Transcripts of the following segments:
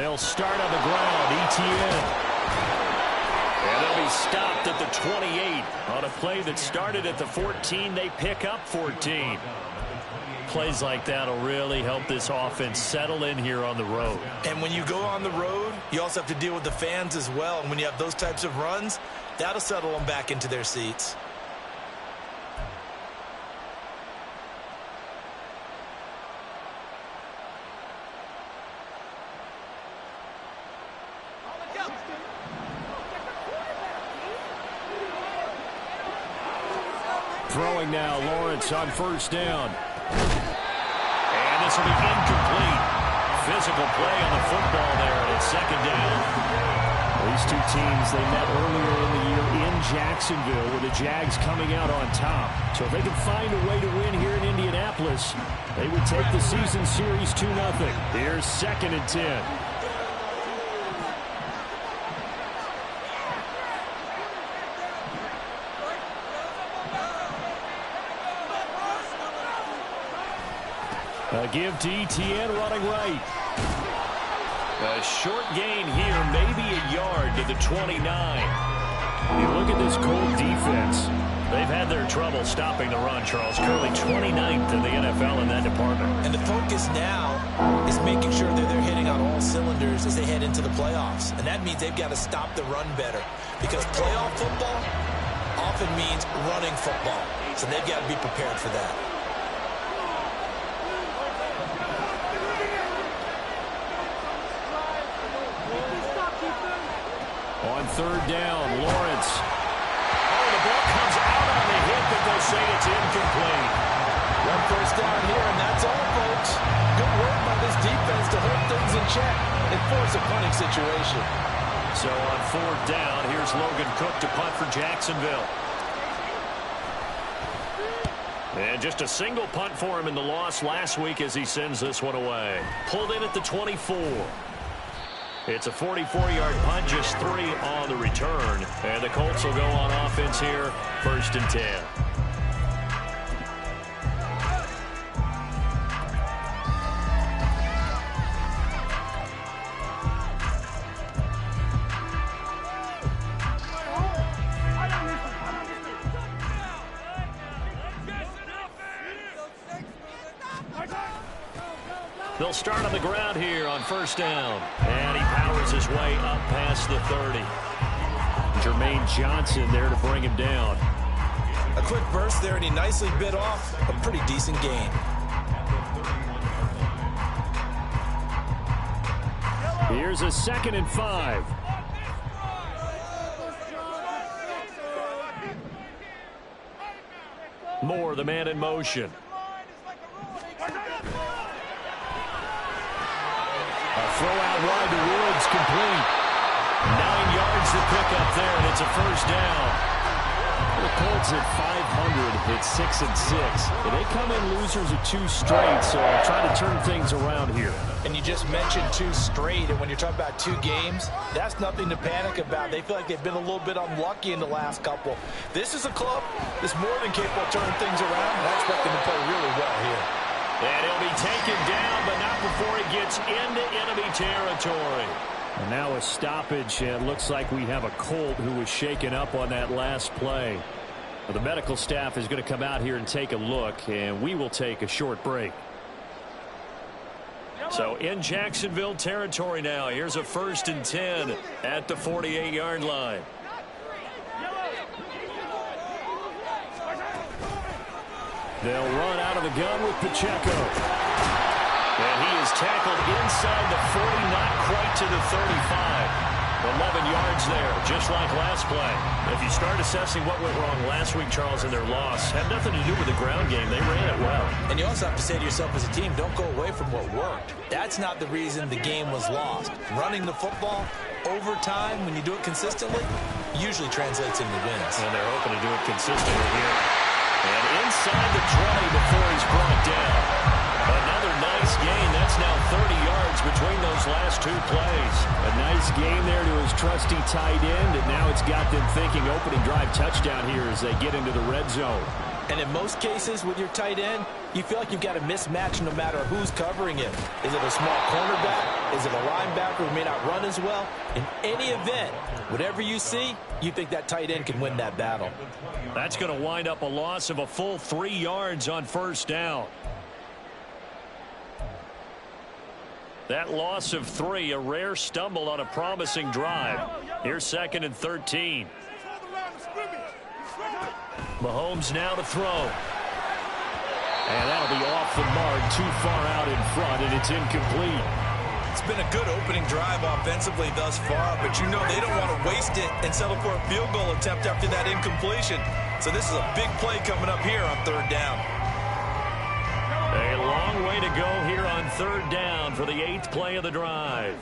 They'll start on the ground. Etienne. And they'll be stopped at the 28. On a play that started at the 14, they pick up 14. Plays like that will really help this offense settle in here on the road. And when you go on the road, you also have to deal with the fans as well. And when you have those types of runs, that'll settle them back into their seats. Throwing now, Lawrence on first down. And this will be incomplete. Physical play on the football there, and it's second down. These two teams, they met earlier in the year in Jacksonville with the Jags coming out on top. So if they can find a way to win here in Indianapolis, they would take the season series 2-0. Here's 2nd and 10. A give to Etienne running right. A short gain here, maybe a yard to the 29. You look at this Colt defense. They've had their trouble stopping the run, Charles. Currently 29th in the NFL in that department. And the focus now is making sure that they're hitting on all cylinders as they head into the playoffs. And that means they've got to stop the run better. Because playoff football often means running football. So they've got to be prepared for that. On third down, Lawrence. Oh, the ball comes out on the hit, but they'll say it's incomplete. One first down here, and that's all, folks. Good work by this defense to hold things in check and force a punting situation. So on fourth down, here's Logan Cook to punt for Jacksonville. And just a single punt for him in the loss last week as he sends this one away. Pulled in at the 24. It's a 44-yard punt, just 3 on the return. And the Colts will go on offense here, 1st and 10. They'll start on the ground here on first down. And he powers his way up past the 30. Jermaine Johnson there to bring him down. A quick burst there, and he nicely bit off a pretty decent gain. Here's a 2nd and 5. Moore, the man in motion. Throw out wide to Woods, complete. 9 yards to pick up there, and it's a first down. The Colts at 500, it's 6 and 6. They come in losers of 2 straight, so try to turn things around here. And you just mentioned 2 straight, and when you're talking about 2 games, that's nothing to panic about. They feel like they've been a little bit unlucky in the last couple. This is a club that's more than capable of turning things around, and I expect them to play really well here. And he'll be taken down, but not before he gets into enemy territory. And now a stoppage, and looks like we have a Colt who was shaken up on that last play. Well, the medical staff is going to come out here and take a look, and we will take a short break. So in Jacksonville territory now, here's a 1st and 10 at the 48-yard line. They'll run out of the gun with Pacheco. And he is tackled inside the 40, not quite to the 35. 11 yards there, just like last play. If you start assessing what went wrong last week, Charles, in their loss, had nothing to do with the ground game. They ran it well. And you also have to say to yourself as a team, don't go away from what worked. That's not the reason the game was lost. Running the football over time, when you do it consistently, usually translates into wins. And they're hoping to do it consistently here. And inside the 20 before he's brought down. Another nice gain. That's now 30 yards between those last 2 plays. A nice gain there to his trusty tight end, and now it's got them thinking opening drive touchdown here as they get into the red zone. And in most cases with your tight end, you feel like you've got a mismatch no matter who's covering it. Is it a small cornerback? Is it a linebacker who may not run as well? In any event, whatever you see, you think that tight end can win that battle. That's going to wind up a loss of a full 3 yards on first down. That loss of 3, a rare stumble on a promising drive. Here's 2nd and 13. Mahomes now to throw. And that'll be off the mark, too far out in front, and it's incomplete. It's been a good opening drive offensively thus far, but you know they don't want to waste it and settle for a field goal attempt after that incompletion. So this is a big play coming up here on 3rd down. A long way to go here on 3rd down for the 8th play of the drive.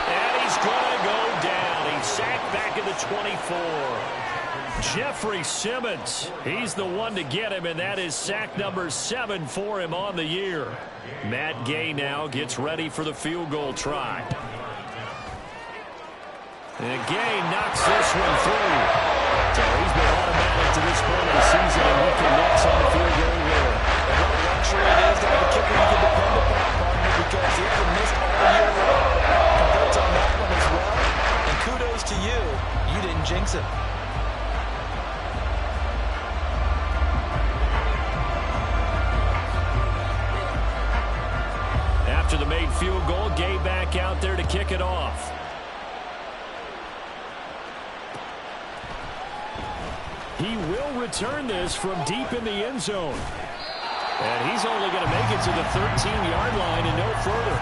And he's going to go down. He's sacked back at the 24. Jeffrey Simmons, he's the one to get him, and that is sack number 7 for him on the year. Matt Gay now gets ready for the field goal try. And Gay knocks this one through. So he's been automatic to this point of the season, and looking next on the field goal there. And what a luxury it is to have a kicker you can depend upon, partner, because he hasn't missed all year long. Congrats on that one as well. And kudos to you. You didn't jinx it. After the made field goal, Gay back out there to kick it off. He will return this from deep in the end zone. And he's only going to make it to the 13-yard line and no further.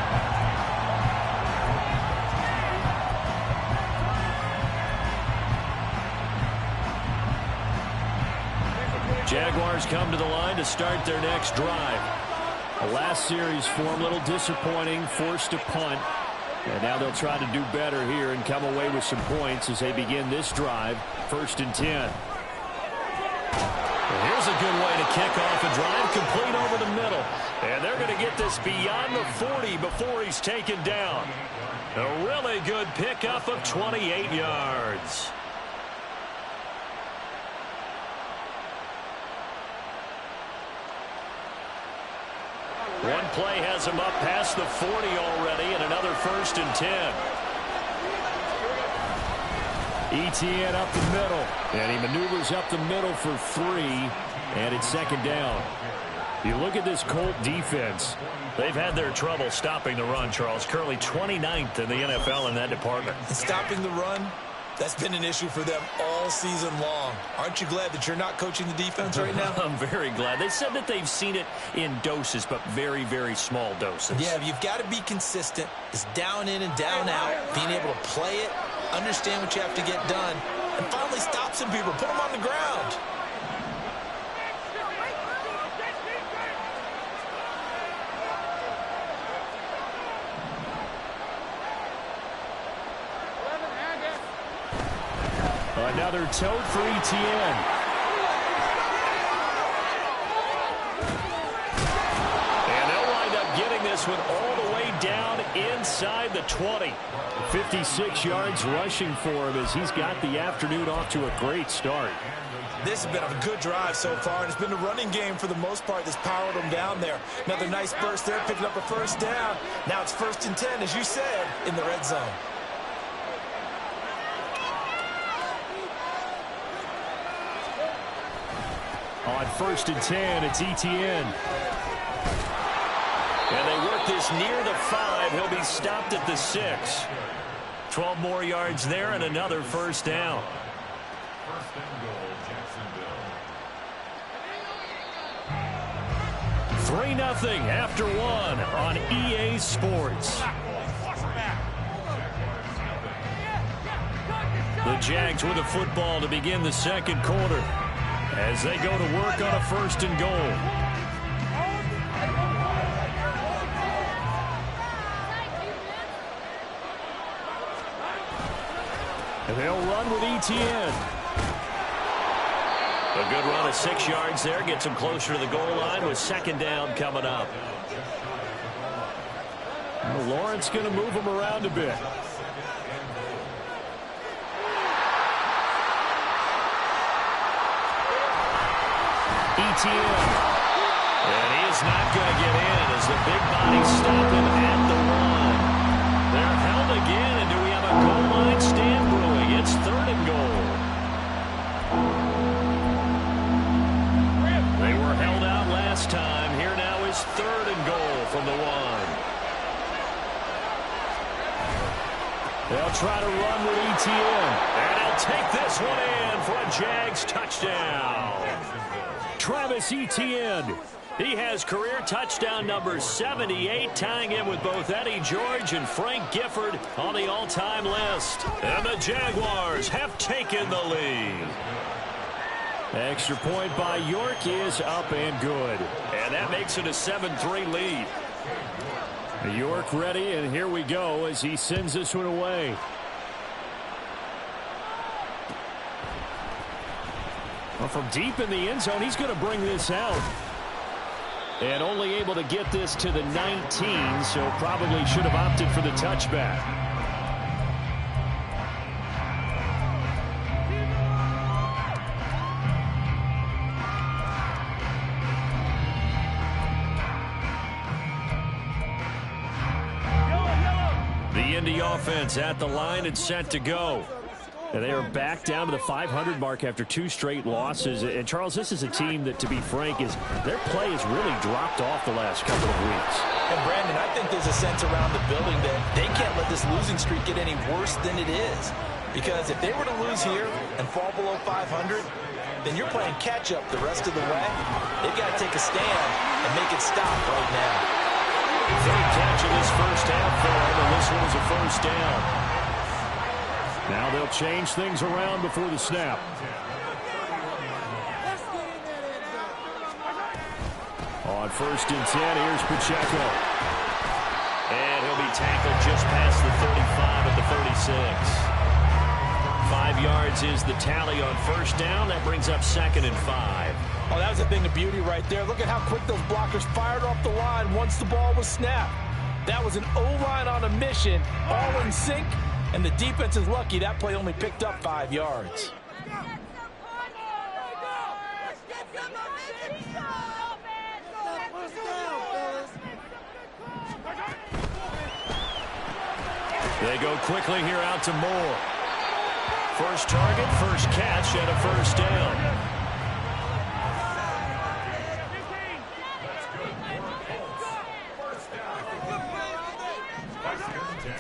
Jaguars come to the line to start their next drive. The last series for him, a little disappointing, forced a punt. And now they'll try to do better here and come away with some points as they begin this drive, 1st and 10. And here's a good way to kick off a drive, complete over the middle. And they're going to get this beyond the 40 before he's taken down. A really good pickup of 28 yards. One play has him up past the 40 already, and another 1st and 10. Etienne up the middle, and he maneuvers up the middle for 3, and it's 2nd down. You look at this Colt defense. They've had their trouble stopping the run, Charles. Currently 29th in the NFL in that department. And stopping the run, that's been an issue for them all season long. Aren't you glad that you're not coaching the defense right now? I'm very glad. They said that they've seen it in doses, but very, very small doses. Yeah, you've got to be consistent. It's down in and down out, being able to play it, understand what you have to get done, and finally stop some people, put them on the ground. Another tote for Etienne. And they'll wind up getting this one all the way down inside the 20. 56 yards rushing for him as he's got the afternoon off to a great start. This has been a good drive so far, and it's been the running game for the most part that's powered them down there. Another nice burst there, picking up a 1st down. Now it's 1st and 10, as you said, in the red zone. On 1st and 10, it's Etienne. And they work this near the 5. He'll be stopped at the 6. 12 more yards there and another 1st down. 3-0 after 1 on EA Sports. The Jags with the football to begin the 2nd quarter as they go to work on a 1st and goal. And they'll run with Etienne. A good run of 6 yards there. Gets him closer to the goal line with 2nd down coming up. Well, Lawrence going to move him around a bit. Etienne. And he is not going to get in as the big bodies stop him at the 1. They're held again, and do we have a goal line stand brewing? It's 3rd and goal. They were held out last time. Here now is 3rd and goal from the 1. They'll try to run with Etienne. And he'll take this one in for a Jags touchdown. Travis Etienne. He has career touchdown number 78, tying him with both Eddie George and Frank Gifford on the all-time list. And the Jaguars have taken the lead. Extra point by York is up and good. And that makes it a 7-3 lead. York ready, and here we go as he sends this one away. Well, from deep in the end zone, he's going to bring this out. And only able to get this to the 19, so probably should have opted for the touchback. The Indy offense at the line and set to go. And they are back down to the 500 mark after 2 straight losses. And, Charles, this is a team that, to be frank, their play has really dropped off the last couple of weeks. And, Brandon, I think there's a sense around the building that they can't let this losing streak get any worse than it is. Because if they were to lose here and fall below 500, then you're playing catch-up the rest of the way. They've got to take a stand and make it stop right now. Third catch of this first half for him, and this one is a first down. Now they'll change things around before the snap. On 1st and 10, here's Pacheco. And he'll be tackled just past the 35 at the 36. 5 yards is the tally on first down. That brings up 2nd and 5. Oh, that was a thing of beauty right there. Look at how quick those blockers fired off the line once the ball was snapped. That was an O-line on a mission, all in sync. And the defense is lucky that play only picked up 5 yards. They go quickly here out to Moore. First target, first catch, and a first down.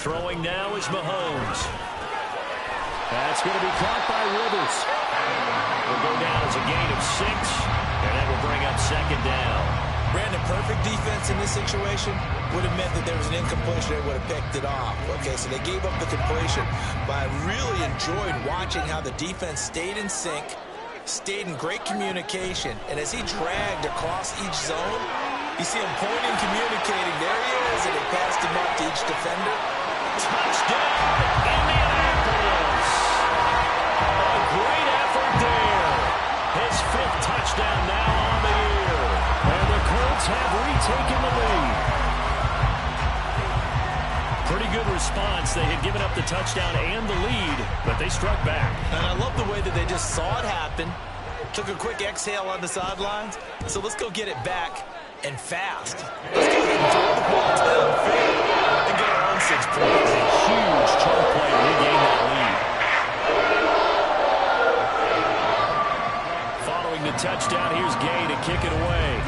Throwing now is Mahomes. That's going to be caught by Rivers. Will go down as a gain of 6, and that will bring up 2nd down. Brandon, perfect defense in this situation would have meant that there was an incompletion. They would have picked it off. Okay, so they gave up the completion. But I really enjoyed watching how the defense stayed in sync, stayed in great communication, and as he dragged across each zone, you see him pointing, communicating. There he is, and he passed him up to each defender. Touchdown, Indianapolis! A great effort there. His 5th touchdown now on the year. And the Colts have retaken the lead. Pretty good response. They had given up the touchdown and the lead, but they struck back. And I love the way that they just saw it happen, took a quick exhale on the sidelines. So let's go get it back and fast. Let's go ahead and throw the ball downfield and get our own 6 points. A huge chunk play to regain that lead. Following the touchdown, here's Gay to kick it away.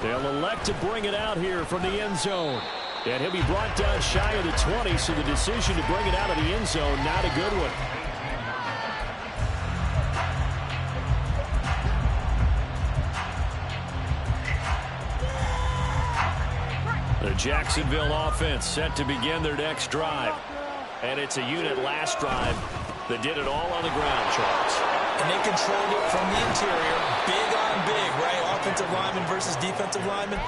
They'll elect to bring it out here from the end zone. And he'll be brought down shy of the 20, so the decision to bring it out of the end zone, not a good one. The Jacksonville offense set to begin their next drive. And it's a unit last drive that did it all on the ground, Charles. And they controlled it from the interior. Big on big, right? Offensive lineman versus defensive lineman.